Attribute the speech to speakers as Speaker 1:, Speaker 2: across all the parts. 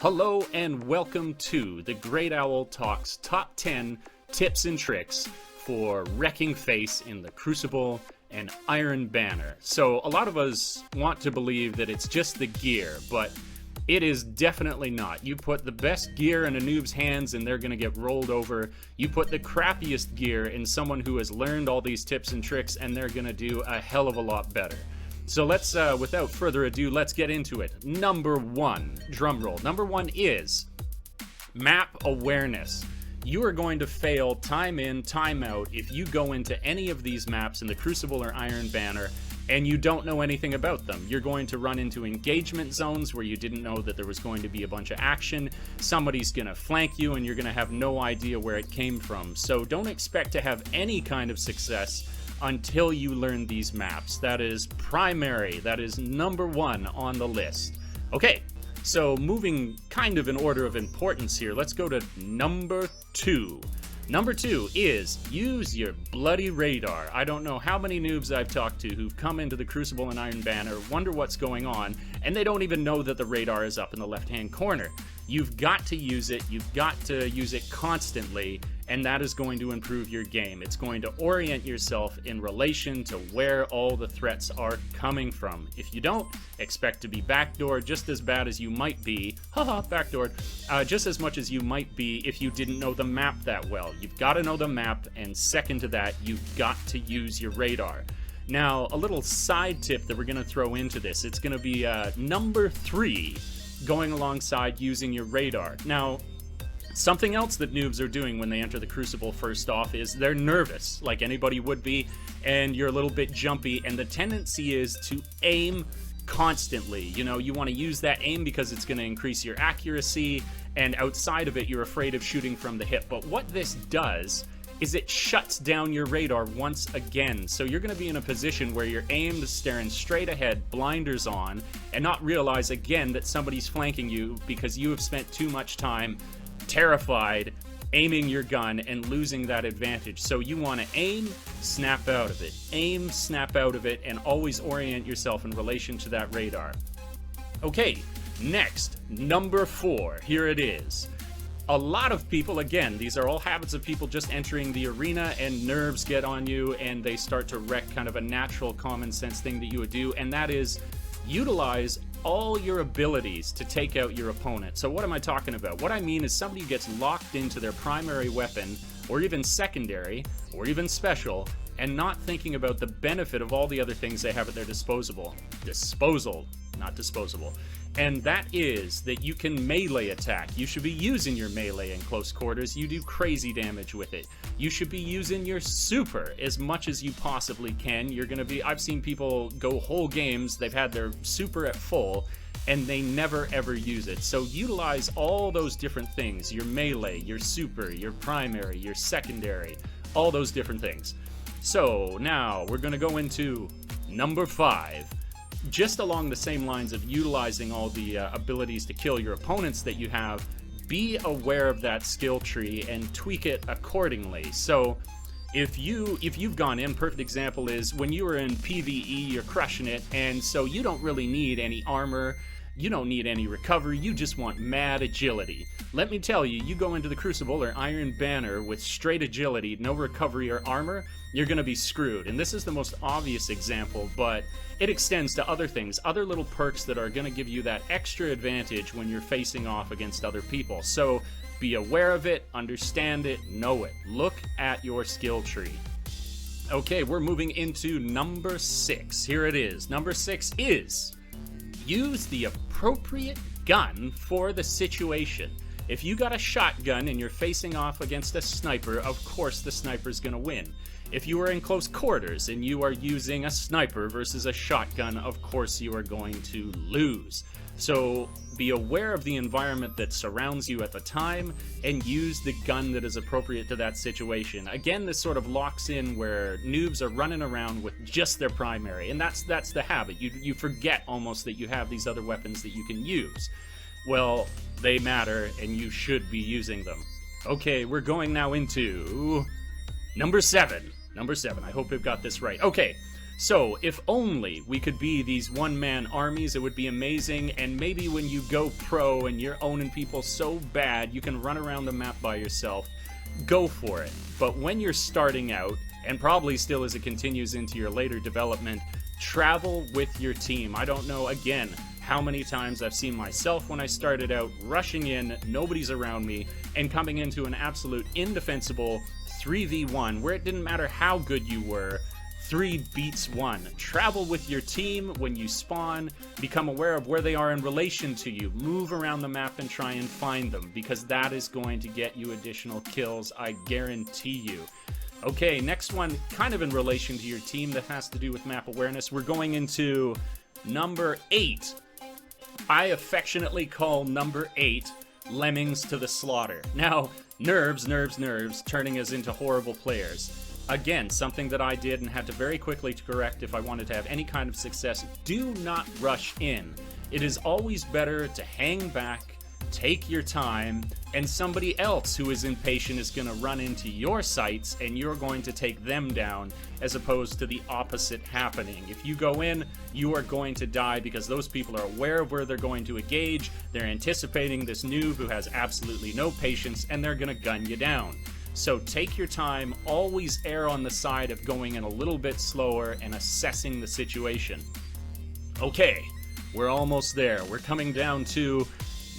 Speaker 1: Hello and welcome to the Great Owl Talks Top 10 Tips and Tricks for Wrecking Face in the Crucible and Iron Banner. So a lot of us want to believe that it's just the gear, but it is definitely not. You put the best gear in a noob's hands and they're going to get rolled over. You put the crappiest gear in someone who has learned all these tips and tricks and they're going to do a hell of a lot better. So let's, without further ado, let's get into it. Number one, drum roll. Number one is map awareness. You are going to fail time in, time out if you go into any of these maps in the Crucible or Iron Banner and you don't know anything about them. You're going to run into engagement zones where you didn't know that there was going to be a bunch of action. Somebody's going to flank you and you're going to have no idea where it came from. So don't expect to have any kind of success until you learn these maps. That is primary. That is number one on the list. Okay, so moving kind of in order of importance here, let's go to number two. Number two is use your bloody radar. I don't know how many noobs I've talked to who've come into the Crucible and Iron Banner, wonder what's going on, and they don't even know that the radar is up in the left-hand corner. You've got to use it. You've got to use it constantly, and that is going to improve your game. It's going to orient yourself in relation to where all the threats are coming from. If you don't, expect to be backdoored just as bad as you might be, backdoored, just as much as you might be if you didn't know the map that well. You've got to know the map, and second to that, you've got to use your radar. Now, a little side tip that we're going to throw into this, it's going to be number three, going alongside using your radar. Now, something else that noobs are doing when they enter the Crucible first off is they're nervous, like anybody would be, and you're a little bit jumpy, and the tendency is to aim constantly. You know, you want to use that aim because it's going to increase your accuracy, and outside of it, you're afraid of shooting from the hip. But what this does is it shuts down your radar once again. So you're going to be in a position where you're aimed, staring straight ahead, blinders on, and not realize again that somebody's flanking you because you have spent too much time terrified aiming your gun and losing that advantage. So you want to aim, snap out of it. Aim, snap out of it, and always orient yourself in relation to that radar. Okay, next, number four. Here it is. A lot of people, again, these are all habits of people just entering the arena, and nerves get on you and they start to wreck kind of a natural common sense thing that you would do, and that is utilize all your abilities to take out your opponent. So what am I talking about? What I mean is somebody gets locked into their primary weapon, or even secondary, or even special, and not thinking about the benefit of all the other things they have at their disposal, not disposable. And that is that you can melee attack. You should be using your melee in close quarters. You do crazy damage with it. You should be using your super as much as you possibly can. You're going to be, I've seen people go whole games, they've had their super at full, and they never ever use it. So utilize all those different things, your melee, your super, your primary, your secondary, all those different things. So now we're going to go into number five. Just along the same lines of utilizing all the abilities to kill your opponents that you have, be aware of that skill tree and tweak it accordingly. So if you've gone in, perfect example is when you were in PvE, you're crushing it, and so you don't really need any armor, you don't need any recovery, you just want mad agility. Let me tell you, you go into the Crucible or Iron Banner with straight agility, no recovery or armor, you're going to be screwed. And this is the most obvious example, but it extends to other things, other little perks that are going to give you that extra advantage when you're facing off against other people. So be aware of it, understand it, know it. Look at your skill tree. Okay, we're moving into number six. Here it is. Number six is use the appropriate gun for the situation. If you got a shotgun and you're facing off against a sniper, of course the sniper's going to win. If you are in close quarters and you are using a sniper versus a shotgun, of course you are going to lose. So be aware of the environment that surrounds you at the time and use the gun that is appropriate to that situation. Again, this sort of locks in where noobs are running around with just their primary, and that's the habit. You forget almost that you have these other weapons that you can use. Well, they matter and you should be using them. Okay, we're going now into number seven. Number seven. I hope we've got this right. Okay, So, if only we could be these one-man armies, it would be amazing, and maybe when you go pro and you're owning people so bad you can run around the map by yourself, go for it. But when you're starting out, and probably still as it continues into your later development, travel with your team. I don't know, again, how many times I've seen myself when I started out rushing in, nobody's around me, and coming into an absolute indefensible 3v1 where it didn't matter how good you were. 3 beats 1. Travel with your team when you spawn, become aware of where they are in relation to you, move around the map and try and find them, because that is going to get you additional kills, I guarantee you. Okay, next one, kind of in relation to your team that has to do with map awareness. We're going into number 8. I affectionately call number 8 Lemmings to the Slaughter. Now, nerves, turning us into horrible players. Again, something that I did and had to very quickly correct if I wanted to have any kind of success. Do not rush in. It is always better to hang back, take your time, and somebody else who is impatient is going to run into your sights and you're going to take them down, as opposed to the opposite happening. If you go in, you are going to die because those people are aware of where they're going to engage, they're anticipating this noob who has absolutely no patience, and they're going to gun you down. So take your time, always err on the side of going in a little bit slower and assessing the situation. Okay, we're almost there. We're coming down to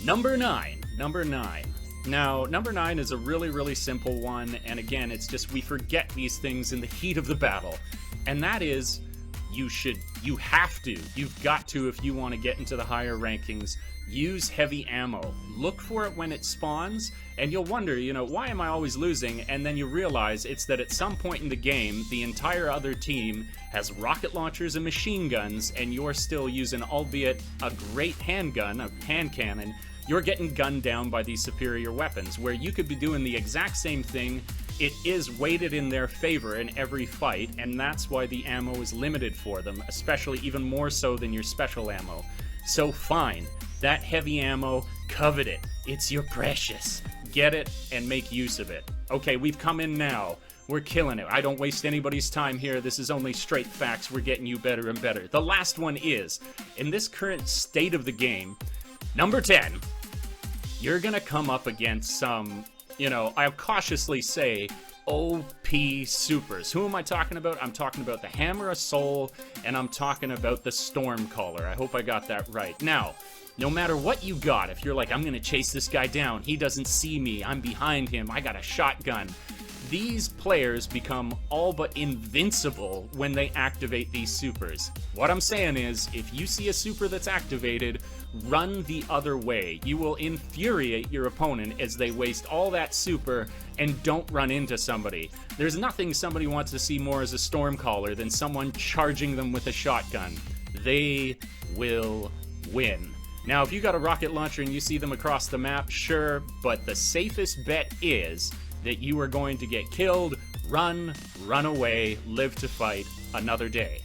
Speaker 1: number 9. Number 9. Now, number 9 is a really simple one, and again, it's just we forget these things in the heat of the battle. And that is, you've got to, if you want to get into the higher rankings, use heavy ammo. Look for it when it spawns, and you'll wonder, why am I always losing? And then you realize it's that at some point in the game, the entire other team has rocket launchers and machine guns, and you're still using, albeit a great handgun, a hand cannon, you're getting gunned down by these superior weapons, where you could be doing the exact same thing. It is weighted in their favor in every fight, and that's why the ammo is limited for them, especially even more so than your special ammo. So fine, that heavy ammo, covet it. It's your precious. Get it and make use of it. Okay, we've come in now. We're killing it. I don't waste anybody's time here. This is only straight facts. We're getting you better and better. The last one is, in this current state of the game, number 10, you're gonna come up against some, I'll cautiously say, OP supers. Who am I talking about? I'm talking about the Hammer of Soul, and I'm talking about the Stormcaller. I hope I got that right. Now, no matter what you got, if you're like, I'm gonna chase this guy down, he doesn't see me, I'm behind him, I got a shotgun. These players become all but invincible when they activate these supers. What I'm saying is, if you see a super that's activated, run the other way. You will infuriate your opponent as they waste all that super and don't run into somebody. There's nothing somebody wants to see more as a Stormcaller than someone charging them with a shotgun. They will win. Now, if you got a rocket launcher and you see them across the map, sure, but the safest bet is that you are going to get killed, run away, live to fight another day.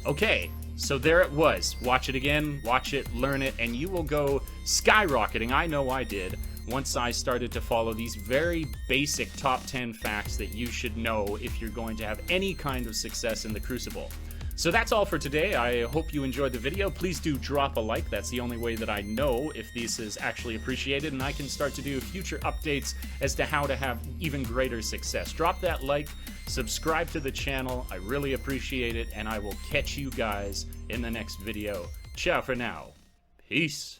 Speaker 1: Okay, so there it was. Watch it again, watch it, learn it, and you will go skyrocketing. I know I did, once I started to follow these very basic top 10 facts that you should know if you're going to have any kind of success in the Crucible. So that's all for today. I hope you enjoyed the video. Please do drop a like. That's the only way that I know if this is actually appreciated, and I can start to do future updates as to how to have even greater success. Drop that like, subscribe to the channel. I really appreciate it, and I will catch you guys in the next video. Ciao for now. Peace.